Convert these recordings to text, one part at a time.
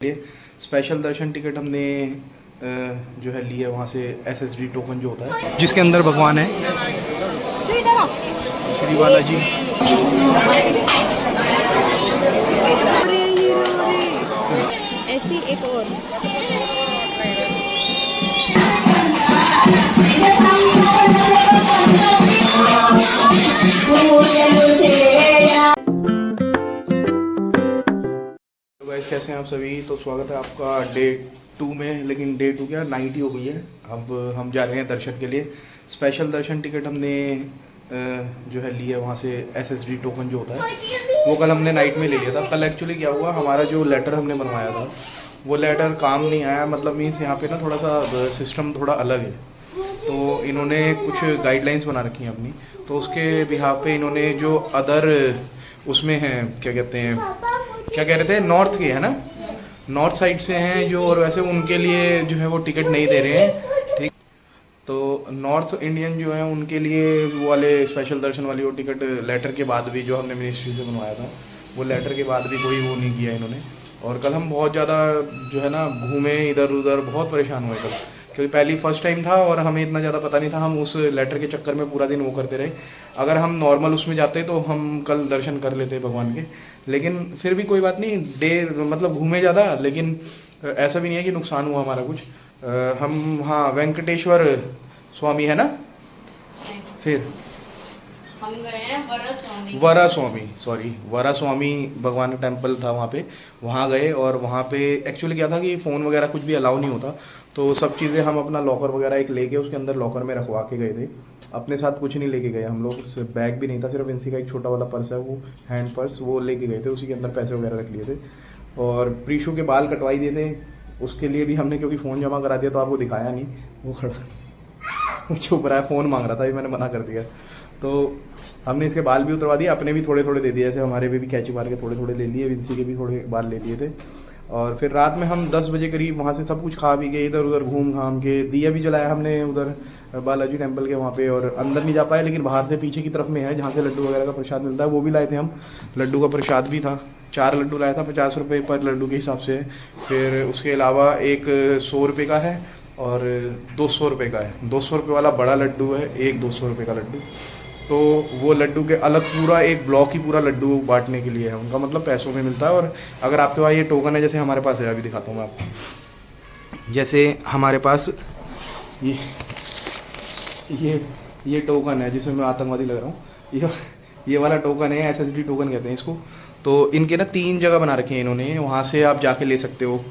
लिए स्पेशल दर्शन टिकट हमने जो है ली है वहाँ से SSD टोकन जो होता है जिसके अंदर भगवान है श्री बालाजी। ऐसी एक और कैसे हैं आप सभी। तो स्वागत है आपका डे 2 में, लेकिन डे 2 क्या नाइट ही हो गई है। अब हम जा रहे हैं दर्शन के लिए। स्पेशल दर्शन टिकट हमने जो है ली है वहाँ से SSD टोकन जो होता है वो कल हमने नाइट में ले लिया था। कल एक्चुअली क्या हुआ, हमारा जो लेटर हमने बनवाया था वो लेटर काम नहीं आया। मतलब मीन्स यहाँ पे ना थोड़ा सा सिस्टम थोड़ा अलग है, तो इन्होंने कुछ गाइडलाइंस बना रखी हैं अपनी, तो उसके बिहाफ पे इन्होंने जो अदर उसमें हैं क्या कहते हैं, क्या कह रहे थे, नॉर्थ के है ना, नॉर्थ साइड से हैं जो, और वैसे उनके लिए जो है वो टिकट नहीं दे रहे हैं। ठीक, तो नॉर्थ इंडियन जो है उनके लिए वो वाले स्पेशल दर्शन वाली वो टिकट लेटर के बाद भी जो हमने मिनिस्ट्री से बनवाया था वो लेटर के बाद भी कोई वो नहीं किया इन्होंने। और कल हम बहुत ज़्यादा जो है ना घूमे इधर उधर, बहुत परेशान हुए कल, क्योंकि पहली फर्स्ट टाइम था और हमें इतना ज़्यादा पता नहीं था। हम उस लेटर के चक्कर में पूरा दिन वो करते रहे। अगर हम नॉर्मल उसमें जाते तो हम कल दर्शन कर लेते भगवान के, लेकिन फिर भी कोई बात नहीं, मतलब घूमे ज़्यादा, लेकिन ऐसा भी नहीं है कि नुकसान हुआ हमारा कुछ। हम हाँ वेंकटेश्वर स्वामी है ना, फिर हम गए हैं वरा स्वामी भगवान का टेम्पल था वहाँ पे, वहाँ गए। और वहाँ पे एक्चुअली क्या था कि फ़ोन वगैरह कुछ भी अलाउ नहीं होता, तो सब चीज़ें हम अपना लॉकर वगैरह एक लेके उसके अंदर लॉकर में रखवा के गए थे। अपने साथ कुछ नहीं लेके गए हम लोग, बैग भी नहीं था, सिर्फ इनसी का एक छोटा वाला पर्स है वो हैंड पर्स, वो लेके गए थे, उसी के अंदर पैसे वगैरह रख लिए थे। और प्रीशु के बाल कटवाई दिए थे, उसके लिए भी हमने, क्योंकि फ़ोन जमा करा दिया तो आपको दिखाया नहीं, वो खड़ा चुप रहा है, फ़ोन मांग रहा था, ये मैंने मना कर दिया। तो हमने इसके बाल भी उतरवा दिए, अपने भी थोड़े थोड़े दे दिए, जैसे हमारे भी कैची मार के थोड़े थोड़े ले लिए, विंसी के भी थोड़े बाल ले लिए थे। और फिर रात में हम 10 बजे करीब वहाँ से सब कुछ खा पी के इधर उधर घूम घाम के, दिया भी जलाया हमने उधर बालाजी टेम्पल के वहाँ पे। और अंदर नहीं जा पाए, लेकिन बाहर से पीछे की तरफ में है जहाँ से लड्डू वगैरह का प्रसाद मिलता है, वो भी लाए थे हम। लड्डू का प्रसाद भी था, 4 लड्डू लाया था, 50 रुपये पर लड्डू के हिसाब से। फिर उसके अलावा एक 100 रुपये का है और 200 रुपये का है। 200 रुपये वाला बड़ा लड्डू है, एक 200 रुपये का लड्डू। तो वो लड्डू के अलग पूरा एक ब्लॉक ही पूरा लड्डू बांटने के लिए है, उनका मतलब पैसों में मिलता है। और अगर आपके पास ये टोकन है, जैसे हमारे पास है, अभी दिखाता हूँ मैं आपको, जैसे हमारे पास ये टोकन है जिसमें मैं आतंकवादी लग रहा हूँ, ये वाला टोकन है, SSD टोकन कहते हैं इसको। तो इनके ना 3 जगह बना रखे हैं इन्होंने, वहाँ से आप जाके ले सकते हो।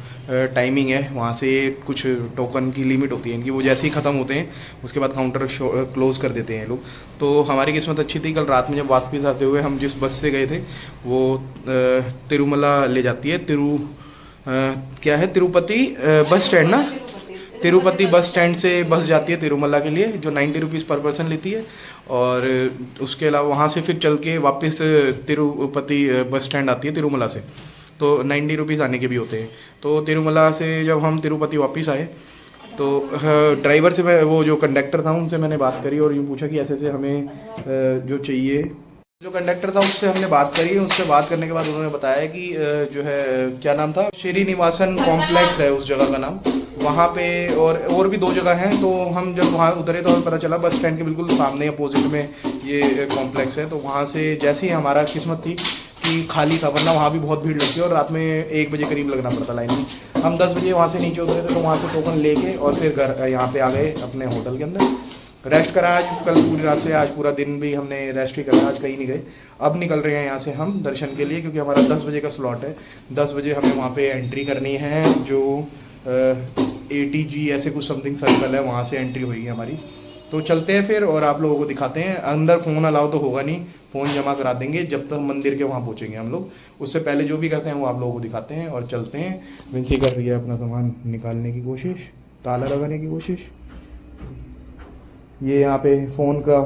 टाइमिंग है वहाँ से, कुछ टोकन की लिमिट होती है इनकी, वो जैसे ही ख़त्म होते हैं उसके बाद काउंटर क्लोज कर देते हैं लोग। तो हमारी किस्मत अच्छी थी, कल रात में जब वापस आते हुए हम जिस बस से गए थे वो तिरुमला ले जाती है, क्या है, तिरुपति बस स्टैंड ना, तिरुपति बस स्टैंड से बस जाती है तिरुमला के लिए, जो 90 रुपीज़ पर पर्सन लेती है। और उसके अलावा वहाँ से फिर चल के वापस तिरुपति बस स्टैंड आती है तिरुमला से, तो 90 रुपीज़ आने के भी होते हैं। तो तिरुमला से जब हम तिरुपति वापस आए तो ड्राइवर से मैं, वो जो कंडक्टर था उनसे मैंने बात करी और यूँ पूछा कि ऐसे ऐसे हमें जो चाहिए। जो कंडक्टर था उससे हमने बात करी, उससे बात करने के बाद उन्होंने बताया कि जो है क्या नाम था, श्रीनिवासन कॉम्प्लेक्स है उस जगह का नाम, वहाँ पे और भी 2 जगह हैं। तो हम जब वहाँ उतरे तो हमें पता चला बस स्टैंड के बिल्कुल सामने अपोजिट में ये कॉम्प्लेक्स है। तो वहाँ से जैसे ही हमारा किस्मत थी कि खाली था, वरना वहाँ भी बहुत भीड़ लगती है और रात में 1 बजे करीब लगना पड़ता लाइन में। हम 10 बजे वहाँ से नीचे उतरे थे, तो वहाँ से टोकन लेके और फिर घर यहाँ पे आ गए अपने होटल के अंदर, रेस्ट करा। आज कल पूरी रात से, आज पूरा दिन भी हमने रेस्ट ही करा, आज कहीं नहीं गए। अब निकल रहे हैं यहाँ से हम दर्शन के लिए, क्योंकि हमारा 10 बजे का स्लॉट है। 10 बजे हमें वहाँ पे एंट्री करनी है, जो ATG ऐसे कुछ समथिंग सर्कल है, वहाँ से एंट्री होगी हमारी। तो चलते हैं फिर और आप लोगों को दिखाते हैं। अंदर फ़ोन अलाउ तो होगा नहीं, फ़ोन जमा करा देंगे जब तक मंदिर के वहाँ पहुँचेंगे हम लोग। उससे पहले जो भी करते हैं वो आप लोगों को दिखाते हैं और चलते हैं। विंसी कर रही है अपना सामान निकालने की कोशिश, ताला लगाने की कोशिश। ये यहाँ पे फ़ोन का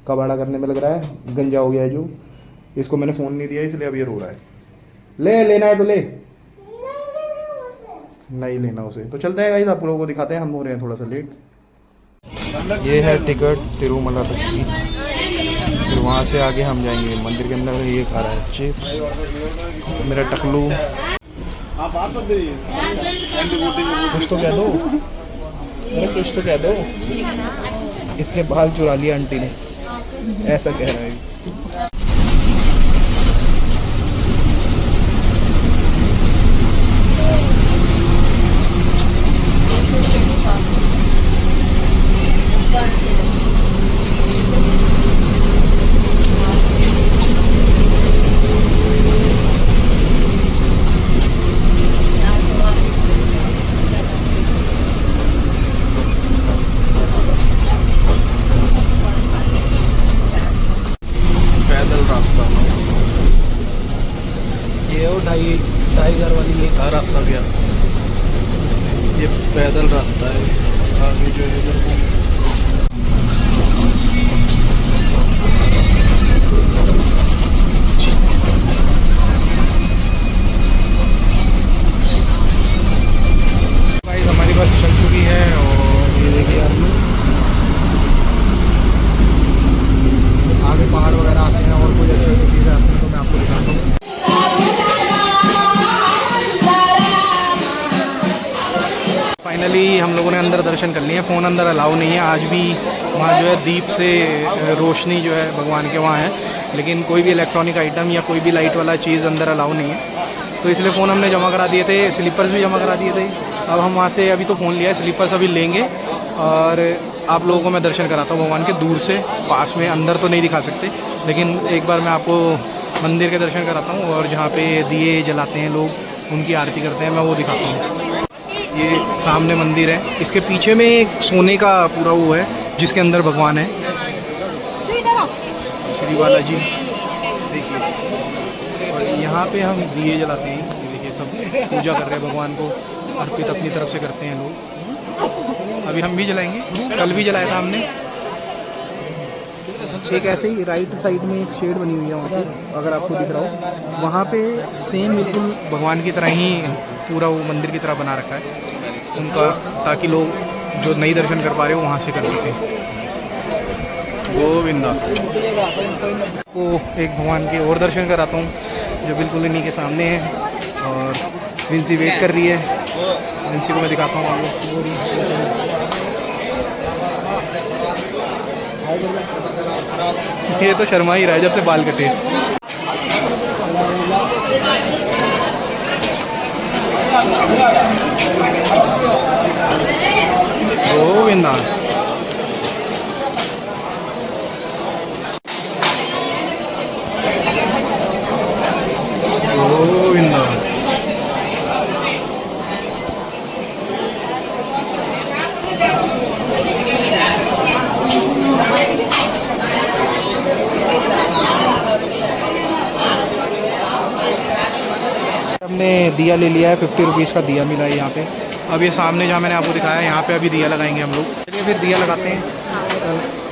कबाड़ा करने में लग रहा है, गंजा हो गया है जो, इसको मैंने फ़ोन नहीं दिया इसलिए अब ये रो रहा है। लेना है तो ले, नहीं लेना उसे। तो चलते हैं गाइस, आप लोगों को दिखाते हैं, हम हो रहे हैं थोड़ा सा लेट। ये है टिकट तिरुमला तक की, फिर वहाँ से आगे हम जाएंगे मंदिर के अंदर। ये खा रहा है चिप्स मेरा टकलू। कुछ तो कह दो, अरे कुछ तो कह दो। इसके बाल चुरा लिए आंटी ने, ऐसा कह रहा है। पैदल रास्ता, ये वो 2,500 वाली ये का रास्ता गया, ये पैदल रास्ता है। आगे जो है इधर भाई हमारी बस चल चुकी है। और ये देखिए आप लोग आगे पहाड़ वगैरह आते हैं और कुछ अच्छी अच्छी चीज़ें आती हैं, तो मैं आपको दिखाता हूँ। फाइनली हम लोगों ने अंदर दर्शन कर लिए हैं। फ़ोन अंदर अलाउ नहीं है आज भी। वहाँ जो है दीप से रोशनी जो है भगवान के वहाँ है, लेकिन कोई भी इलेक्ट्रॉनिक आइटम या कोई भी लाइट वाला चीज़ अंदर अलाउ नहीं है। तो इसलिए फ़ोन हमने जमा करा दिए थे, स्लीपर्स भी जमा करा दिए थे। अब हम वहाँ से अभी तो फ़ोन लिया है, स्लीपर्स अभी लेंगे और आप लोगों को मैं दर्शन कराता हूँ भगवान के दूर से, पास में। अंदर तो नहीं दिखा सकते, लेकिन एक बार मैं आपको मंदिर के दर्शन कराता हूँ और जहाँ पे दिए जलाते हैं लोग, उनकी आरती करते हैं, मैं वो दिखाता हूँ। ये सामने मंदिर है, इसके पीछे में एक सोने का पूरा वो है जिसके अंदर भगवान है, श्री बालाजी देखिए। और यहाँ पे हम दिए जलाते हैं, ये देखिए सब पूजा कर रहे हैं भगवान को, अर्पित अपनी तरफ से करते हैं लोग। अभी हम भी जलाएंगे, कल भी जलाया था हमने। एक ऐसे ही राइट साइड में एक शेड बनी हुई है वहाँ पे, अगर आपको दिख रहा हो, वहाँ पे सेम बिल्कुल भगवान की तरह ही पूरा वो मंदिर की तरह बना रखा है उनका, ताकि लोग जो नहीं दर्शन कर पा रहे हो वहाँ से कर सकें। गोविंदा। वो एक भगवान के और दर्शन कराता हूँ जो बिल्कुल इन्हीं के सामने है, और विंसी वेट कर रही है। विंसी को मैं दिखाता हूँ आपको। ये तो शर्मा ही रहा है जब से बाल कटे। गोविंदा। गोविंदा। हमने दिया ले लिया है, 50 रुपीज़ का दिया मिला है यहाँ पे। अब ये सामने जहाँ मैंने आपको दिखाया, यहाँ पे अभी दिया लगाएंगे हम लोग। चलिए फिर दिया लगाते हैं।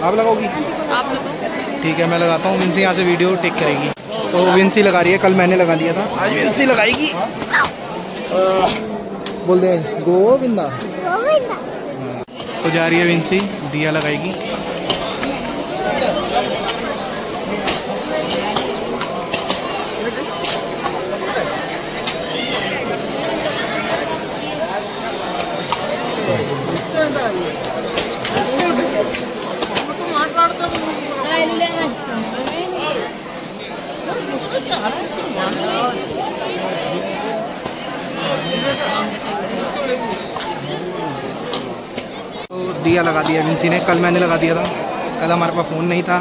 आप लगाओगी? आप लगाओ। ठीक है, मैं लगाता हूँ। विंसी यहाँ से वीडियो टेक करेगी। तो विंसी लगा रही है, कल मैंने लगा दिया था, आज विंसी लगाएगी। बोल दे गोविंदा। तो जा रही है विंसी, दिया लगाएगी। तो दिया लगा दिया विंसी ने, कल मैंने लगा दिया था। कल हमारे पास फ़ोन नहीं था,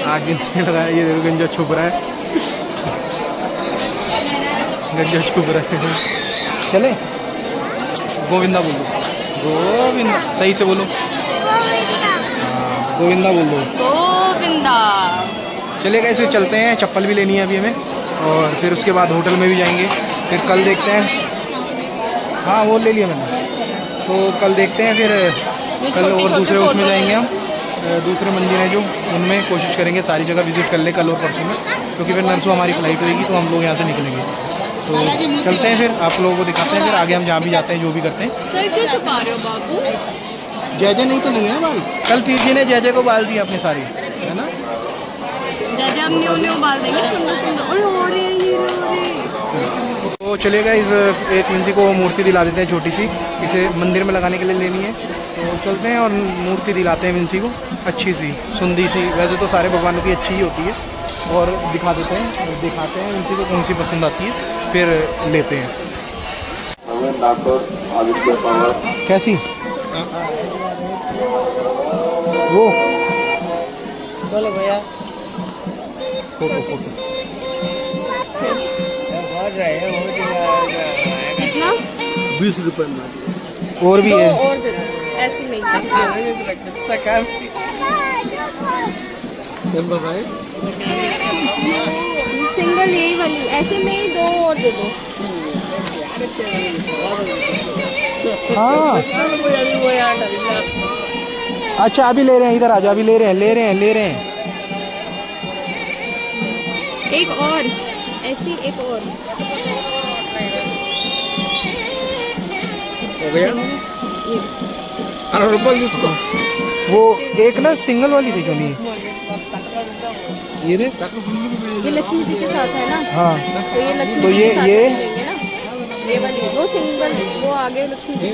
आज विंसी ने लगाया। ये गंजा छुप रहा है, गंजा छुप रहा है। चले गोविंदा बोलो, गोविंदा सही से बोलो, गोविंदा बोलो, गोविंदा। चले गए फिर चलते हैं, चप्पल भी लेनी है अभी हमें, और फिर उसके बाद होटल में भी जाएंगे। फिर कल देखते हैं। हाँ वो ले लिया मैंने, तो कल देखते हैं फिर। कल और दूसरे उसमें जाएंगे हम, दूसरे मंदिर हैं जो, उनमें कोशिश करेंगे सारी जगह विजिट कर ले कल और परसों में, क्योंकि फिर नरसों हमारी फ्लाइट होगी तो हम लोग यहाँ से निकलेंगे। तो चलते हैं फिर, आप लोगों को दिखाते हैं फिर आगे हम जहाँ भी जाते हैं, जो भी करते हैं। सर क्यों छुपा रहे हो बाबू? जय नहीं तो नहीं है बाल, कल पीर जी ने जय को बाल दिए अपने सारे, है ना? जय हम न्यू न्यू बाल देंगे, सुंदर सुंदर। अरे तो चले गए इस एक विंसी को मूर्ति दिला देते हैं छोटी सी, इसे मंदिर में लगाने के लिए लेनी है। तो चलते हैं और मूर्ति दिलाते हैं विंसी को, अच्छी सी सुंदरी सी। वैसे तो सारे भगवानों की अच्छी ही होती है, और दिखा देते हैं, दिखाते हैं विंसी को कौन सी पसंद आती है, फिर लेते हैं। कैसी वो बोलो भैया। फोटो फोटो कितना? 20 रुपए में। और भी दो है। और दे दो, ऐसी नहीं। सिंगल यही वाली, ऐसे में ही 2 और दे दो। हाँ अच्छा, अभी ले रहे हैं, इधर आ जाओ, अभी ले रहे हैं। एक और ऐसी, एक और हो गया। इसको वो एक ना सिंगल वाली थी क्यों नहीं, ये दे। ये लक्ष्मी जी के साथ है ना। हाँ तो ये लक्ष्मी तो जी ये के साथ ये लेंगे ना, ये वाली। वो सिंगल, वो आगे लक्ष्मी जी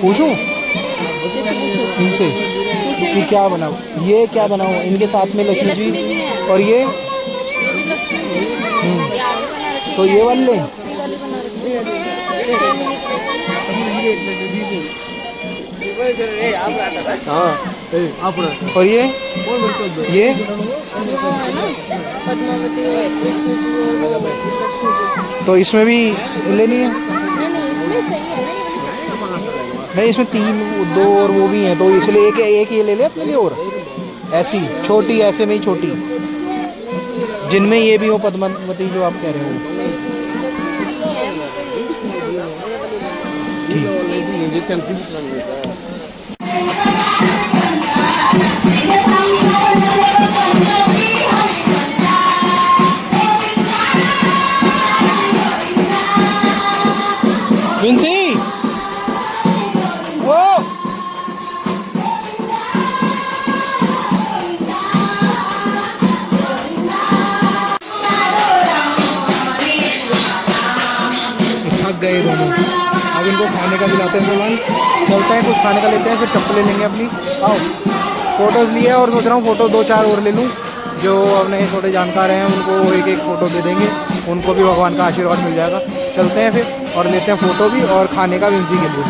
पूछूं इनसे कि क्या बनाओ, ये क्या बनाओ, इनके साथ में लक्ष्मी जी और ये तो ये वाले लें? हाँ आप और ये वो है ना पद्मावती, विष्णु जी और लक्ष्मी जी। तो इसमें भी लेनी है? नहीं, इसमें सही है ना। नहीं, इसमें 3 2 और वो भी हैं, तो इसलिए एक ये ले ले अपने लिए। और ऐसी छोटी, ऐसे में ही छोटी, जिनमें ये भी हो पद्मावती जो आप कह रहे हो। विंसी वो थक गए दोनों, अब इनको खाने का दिलाते हैं सामान। चलते हैं, कुछ खाने का लेते हैं, फिर चप्पलें लेंगे अपनी। आओ, फ़ोटोज़ लिए और सोच रहा हूँ फ़ोटो 2-4 और ले लूँ। जो अपने थोड़े जानकार हैं उनको एक फ़ोटो दे देंगे, उनको भी भगवान का आशीर्वाद मिल जाएगा। चलते हैं फिर और लेते हैं फ़ोटो भी और खाने का विंसी के लिए।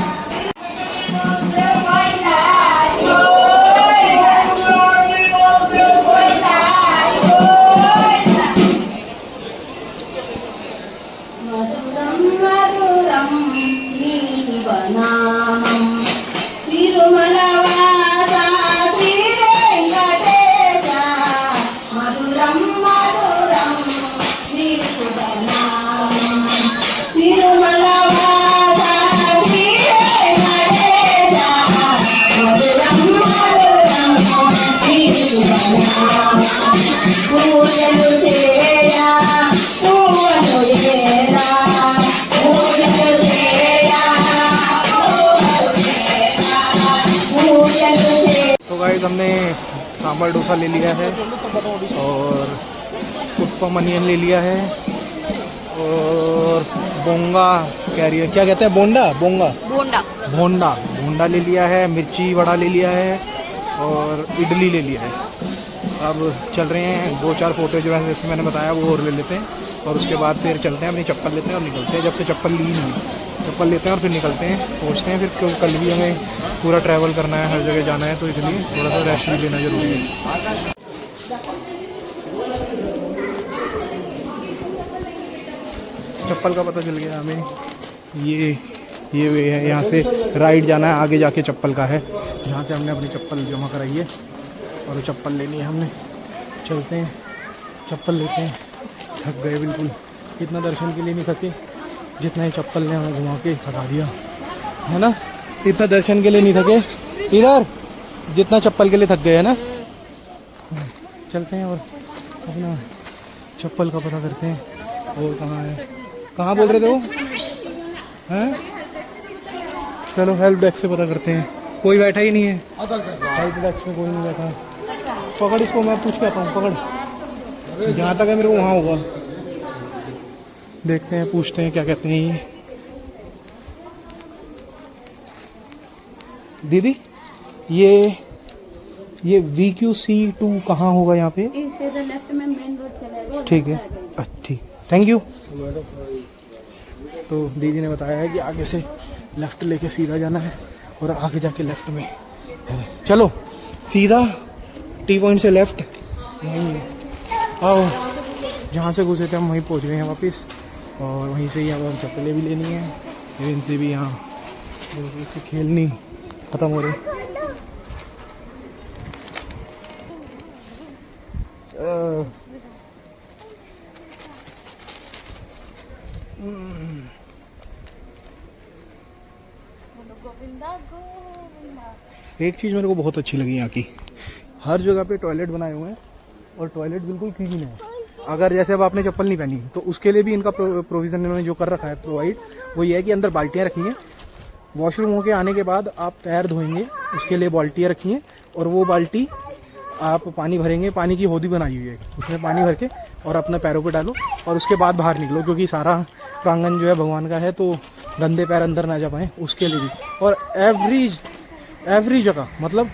हमने सांभर डोसा ले लिया है और उत्पम अनियन ले लिया है और बोंगा क्या कहते हैं, बोंडा ले लिया है, मिर्ची वड़ा ले लिया है और इडली ले लिया है। अब चल रहे हैं 2-4 फोटो जो है जैसे मैंने बताया वो और ले लेते हैं और उसके बाद फिर चलते हैं, अपनी चप्पल लेते हैं और निकलते हैं। जब से चप्पल ली नहीं, चप्पल लेते हैं और फिर निकलते हैं, पहुँचते हैं। फिर क्योंकि कल भी हमें पूरा ट्रैवल करना है, हर जगह जाना है, तो इसलिए थोड़ा सा रेस्ट भी लेना जरूरी है। चप्पल का पता चल गया हमें, ये वे है, यहाँ से राइट जाना है, आगे जाके चप्पल का है, जहाँ से हमने अपनी चप्पल जमा कराई है और चप्पल लेनी है हमने। चलते हैं, चप्पल लेते हैं। थक गए बिल्कुल, इतना दर्शन के लिए नहीं थके जितना ही चप्पल ने हमें घुमा के थका दिया है ना। इतना दर्शन के लिए नहीं थके इधर जितना चप्पल के लिए थक गए है ना। चलते हैं और अपना चप्पल का पता करते हैं। और कहाँ है, कहाँ बोल रहे थे वो हैं? चलो हेल्प डेस्क से पता करते हैं। कोई बैठा ही नहीं है हेल्प डेस्क में, कोई नहीं बैठा। पकड़ इसको, मैं पूछ के आता हूँ, पकड़। जहाँ तक है मेरे को वहाँ होगा। देखते हैं, पूछते हैं क्या कहते हैं ये। दीदी ये VQC2 कहाँ होगा यहाँ पे? इसे तो लेफ्ट में मेन रोड चलेगा। ठीक है, ठीक, थैंक यू। तो दीदी ने बताया है कि आगे से लेफ्ट लेके सीधा जाना है और आगे जाके लेफ्ट में है। चलो सीधा टी पॉइंट से लेफ्ट, आओ जहाँ से घुसे थे हम वहीं पहुँच गए हैं वापस। और वहीं से ही अब हम चप्पलें भी लेनी है, इनसे भी यहाँ खेलनी ख़त्म हो रही। एक चीज़ मेरे को बहुत अच्छी लगी यहाँ की, हर जगह पे टॉयलेट बनाए हुए हैं और टॉयलेट बिल्कुल क्लीन है। अगर जैसे अब आपने चप्पल नहीं पहनी तो उसके लिए भी इनका प्रोविज़न इन्होंने जो कर रखा है प्रोवाइड, वो ये है कि अंदर बाल्टियाँ रखी हैं। वॉशरूम होके आने के बाद आप पैर धोएंगे, उसके लिए बाल्टियाँ रखी हैं और वो बाल्टी आप पानी भरेंगे, पानी की होदी बनाई हुई है, उसमें पानी भर के और अपने पैरों पे डालो और उसके बाद बाहर निकलो, क्योंकि सारा प्रांगण जो है भगवान का है तो गंदे पैर अंदर ना जा पाएँ, उसके लिए भी। और एवरी जगह, मतलब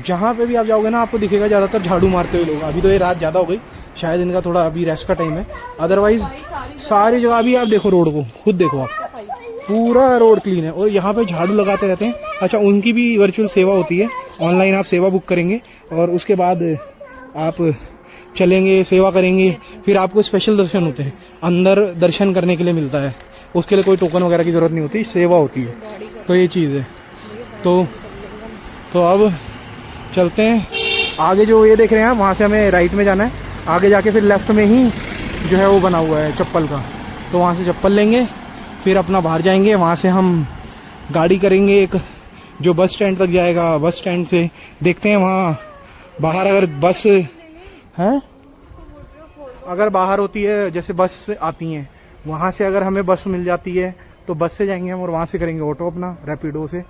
जहाँ पे भी आप जाओगे ना आपको दिखेगा ज़्यादातर झाड़ू मारते हुए लोग। अभी तो ये रात ज़्यादा हो गई, शायद इनका थोड़ा अभी रेस्ट का टाइम है, अदरवाइज सारी जगह अभी आप देखो रोड को, खुद देखो आप, पूरा रोड क्लीन है और यहाँ पे झाड़ू लगाते रहते हैं। अच्छा, उनकी भी वर्चुअल सेवा होती है, ऑनलाइन आप सेवा बुक करेंगे और उसके बाद आप चलेंगे, सेवा करेंगे, फिर आपको स्पेशल दर्शन होते हैं, अंदर दर्शन करने के लिए मिलता है, उसके लिए कोई टोकन वगैरह की ज़रूरत नहीं होती, सेवा होती है। तो ये चीज़ है। तो अब चलते हैं आगे, जो ये देख रहे हैं वहाँ से हमें राइट में जाना है, आगे जाके फिर लेफ्ट में ही जो है वो बना हुआ है चप्पल का, तो वहाँ से चप्पल लेंगे, फिर अपना बाहर जाएंगे, वहाँ से हम गाड़ी करेंगे एक जो बस स्टैंड तक जाएगा। बस स्टैंड से देखते हैं वहाँ बाहर अगर बस है, अगर बाहर होती है जैसे बस आती हैं, वहाँ से अगर हमें बस मिल जाती है तो बस से जाएंगे हम और वहाँ से करेंगे ऑटो अपना रैपिडो से।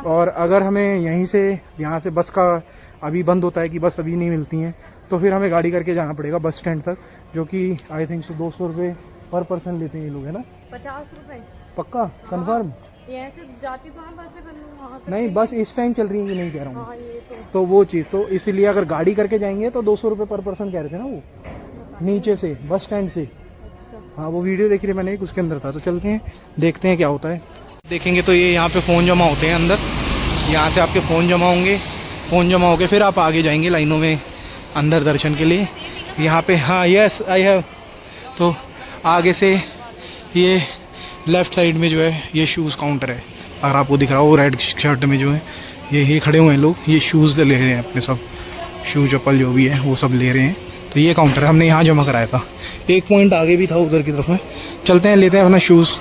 और अगर हमें यहीं से यहाँ से बस का अभी बंद होता है कि बस अभी नहीं मिलती हैं, तो फिर हमें गाड़ी करके जाना पड़ेगा बस स्टैंड तक, जो कि आई थिंक 200 रुपये पर पर्सन लेते हैं ये लोग, है ना? 50 रुपए पक्का कंफर्म? ये से जाती तो हम बस से कर लूँ वहाँ पे। नहीं, बस इस टाइम चल रही है कि नहीं कह रहा हूँ। हाँ, ये तो वो चीज़, तो इसीलिए अगर गाड़ी करके जाएंगे तो 200 रुपये पर पर्सन कह रहे थे ना वो, नीचे से बस स्टैंड से। हाँ, वो वीडियो देखी थी मैंने, उसके अंदर था। तो चलते हैं, देखते हैं क्या होता है। देखेंगे तो ये यहाँ पे फ़ोन जमा होते हैं अंदर, यहाँ से आपके फ़ोन जमा होंगे, फ़ोन जमा होके फिर आप आगे जाएंगे लाइनों में अंदर दर्शन के लिए। यहाँ पे हाँ, यस आई हैव। तो आगे से ये लेफ़्ट साइड में जो है ये शूज़ काउंटर है, अगर आपको दिख रहा हो रेड शर्ट में जो है ये खड़े हुए हैं लोग, ये शूज़ ले रहे हैं अपने, सब शू चप्पल जो भी है वो सब ले रहे हैं। तो ये काउंटर है, हमने यहाँ जमा कराया था, एक पॉइंट आगे भी था उधर की तरफ में। चलते हैं, लेते हैं अपना शूज़।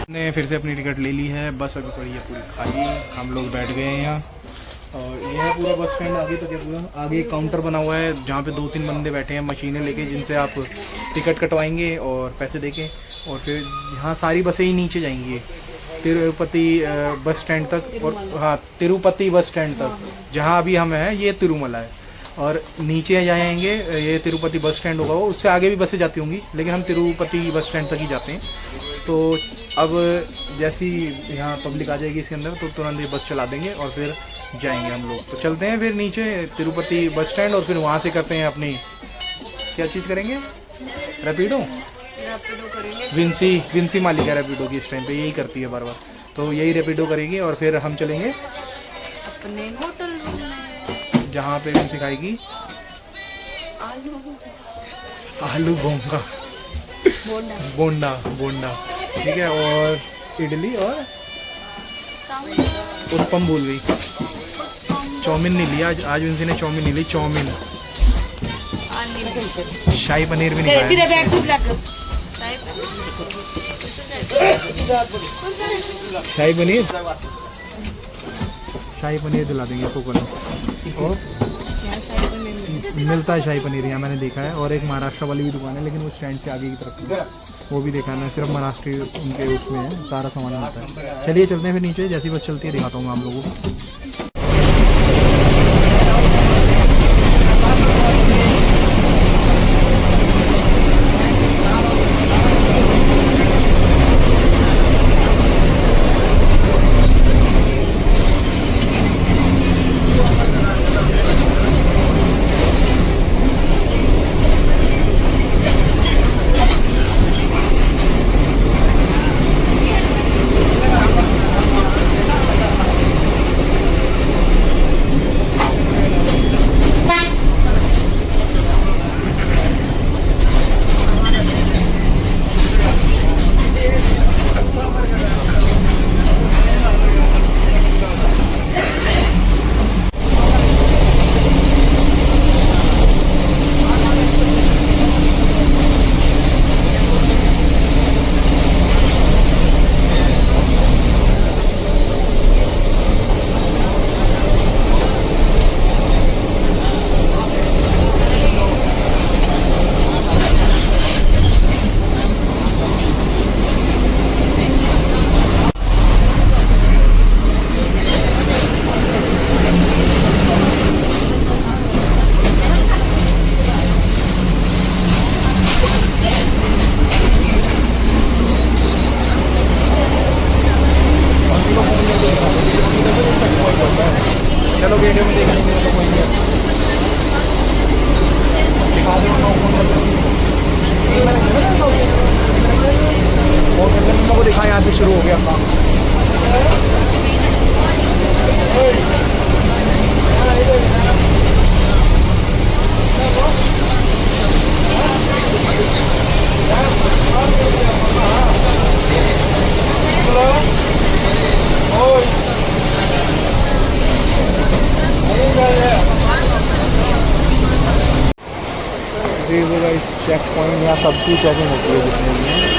ने फिर से अपनी टिकट ले ली है, बस अभी पड़ी है पूरी खाली, हम लोग बैठ गए हैं यहाँ। और ये है पूरा बस स्टैंड, आगे तो क्या पूरा आगे एक काउंटर बना हुआ है जहाँ पे 2-3 बंदे बैठे हैं मशीनें लेके, जिनसे आप टिकट कटवाएंगे और पैसे देके, और फिर यहाँ सारी बसें ही नीचे जाएंगी तिरुपति बस स्टैंड तक। और हाँ, तिरुपति बस स्टैंड तक, जहाँ अभी हम हैं ये तिरुमला है, और नीचे जाएंगे ये तिरुपति बस स्टैंड होगा, वो उससे आगे भी बसें जाती होंगी, लेकिन हम तिरुपति बस स्टैंड तक ही जाते हैं। तो अब जैसी यहाँ पब्लिक आ जाएगी इसके अंदर तो तुरंत ये बस चला देंगे और फिर जाएंगे हम लोग। तो चलते हैं फिर नीचे तिरुपति बस स्टैंड, और फिर वहाँ से करते हैं अपनी क्या चीज़ करेंगे, रैपिडो करेंगे। विंसी मालिक है रैपिडो की, इस टाइम पे यही करती है बार बार, तो यही रैपिडो करेगी और फिर हम चलेंगे अपने होटल में, जहाँ पे विंसी खाएगी आलू गोंगा बोंडा, ठीक है, और इडली और उत्पम भूल गई, चाउमीन नहीं लिया आज विंसी ने, चाउमीन नहीं ली, चाउमीन शाही पनीर भी नहीं खाया। शाही पनीर दिला देंगे आपको कल। और यहाँ शाही पनीर मिलता है शाही पनीर यहाँ, मैंने देखा है। और एक महाराष्ट्र वाली भी दुकान है, लेकिन वो स्टैंड से आगे की तरफ है, वो भी देखा है ना। सिर्फ महाराष्ट्र उनके उसमें है, सारा सामान मिलता है। चलिए चलते हैं फिर नीचे, जैसी बस चलती है दिखाता हूँ मैं आप लोगों को। चलो वीडियो में देख लेंगे तो कोई नहीं दिखा दो को दिखा, यहाँ से शुरू हो गया काम। चेक पॉइंट यहाँ सबकी चेकिंग होती है जितने भी हैं।